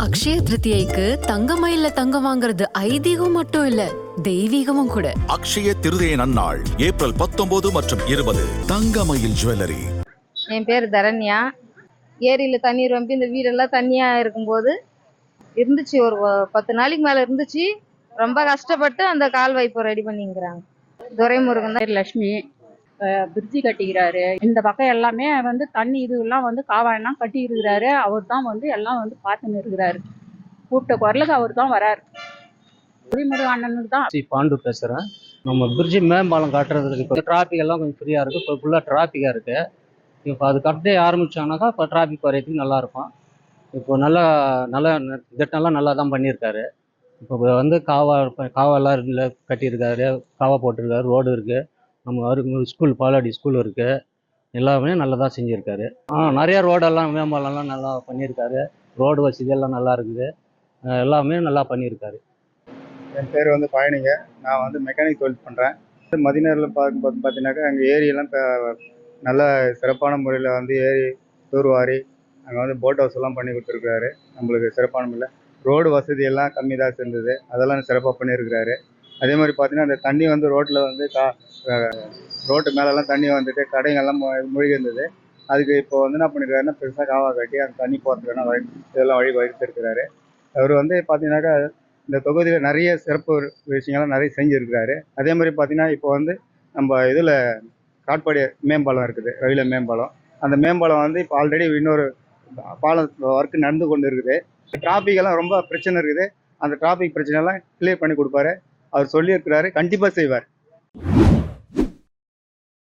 அக்ஷய திருதியைக்கு தங்கமயில்ல தங்கம் வாங்குறது ஐதீகம் மட்டும் இல்ல, தெய்வீகமும் கூட. அக்ஷய திருதியை நன்னாள் ஏப்ரல் 19 மற்றும் 20. தங்கமயில் ஜுவல்லரி. என் பேர் தரண்யா. ஏரியில் தண்ணீர் வந்து இந்த வீடெல்லாம் தண்ணியா இருக்கும்போது இருந்துச்சு, ஒரு 10 நாளைக்கு மேல இருந்துச்சு. ரொம்ப கஷ்டப்பட்டு அந்த கால்வாய் இப்போ ரெடி பண்ணிக்கிறாங்க. துரைமுருகன் தான். லட்சுமி பிரிட்ஜி கட்டிக்கிறாரு. இந்த பக்கம் எல்லாமே வந்து தண்ணி இதுலாம் வந்து காவாயெல்லாம் கட்டி இருக்கிறாரு. அவர் தான் வந்து எல்லாம் வந்து பார்த்துன்னு இருக்கிறாரு. கூப்பிட்ட குரலுக்கு அவர் தான் வராரு. துரைமுருகன் அண்ணனுக்கு தான். பாண்டு பேசுகிறேன். நம்ம பிரிட்ஜி மேம்பாலம் கட்டுறதுக்கு இப்போ டிராஃபிக் எல்லாம் கொஞ்சம் ஃப்ரீயாக இருக்குது. இப்போ ஃபுல்லாக டிராஃபிக்காக இருக்குது. இப்போ அது கட்டே ஆரம்பித்தாங்கனாக்கா இப்போ டிராஃபிக் குறையத்துக்கு நல்லாயிருக்கும். இப்போ நல்லா திட்டம்லாம் நல்லா தான் பண்ணியிருக்காரு. இப்போ வந்து காவாலாம் இல்லை கட்டியிருக்காரு, காவா போட்டிருக்காரு, ரோடு இருக்குது, நம்ம அவருக்கு ஸ்கூல் பாலாடி ஸ்கூல் இருக்குது, எல்லாமே நல்லா தான் செஞ்சுருக்காரு. நிறையா ரோடெல்லாம் மேம்பாலம்லாம் நல்லா பண்ணியிருக்காரு. ரோடு வசதியெல்லாம் நல்லா இருக்குது, எல்லாமே நல்லா பண்ணியிருக்காரு. என் பேர் வந்து பழனிங்க. நான் வந்து மெக்கானிக் தொழில் பண்ணுறேன். மதிநகரில் பார்க்கும்போது பார்த்தீங்கன்னாக்கா எங்கள் ஏரியெல்லாம் இப்போ நல்ல சிறப்பான முறையில் வந்து ஏரி தூர்வாரி அங்கே வந்து போட் ஹவுஸ் எல்லாம் பண்ணி கொடுத்துருக்குறாரு. நம்மளுக்கு சிறப்பான முறையில் ரோடு வசதி எல்லாம் கம்மி தான் இருந்தது, அதெல்லாம் சிறப்பாக பண்ணியிருக்கிறாரு. அதே மாதிரி பார்த்தீங்கன்னா அந்த தண்ணி வந்து ரோட்டில் வந்து ரோட்டு மேலெல்லாம் தண்ணி வந்துட்டு கடைங்கள்லாம் மூழ்கி இருந்தது. அதுக்கு இப்போ வந்து என்ன பண்ணியிருக்காருன்னா பெருசாக காவா கட்டி அந்த தண்ணி போகிறதுக்கான இதெல்லாம் வழி வகுத்திருக்கிறாரு. அவர் வந்து பார்த்தீங்கன்னாக்கா இந்த தொகுதியில் நிறைய சிறப்பு விஷயங்கள்லாம் நிறைய செஞ்சுருக்கிறாரு. அதே மாதிரி பார்த்தீங்கன்னா இப்போ வந்து நம்ம இதில் காட்பாடி மேம்பாலம் இருக்குது, ரயில்வே மேம்பாலம். அந்த மேம்பாலம் வந்து இப்போ ஆல்ரெடி இன்னொரு பாலம் ஒர்க் நடந்து கொண்டு இருக்குது. டிராஃபிக் எல்லாம் ரொம்ப பிரச்சனை இருக்குது. அந்த டிராஃபிக் பிரச்சனைலாம் கிளியர் பண்ணி கொடுப்பாரு. அவர் சொல்லியிருக்கிறாரு, கண்டிப்பாக செய்வார்.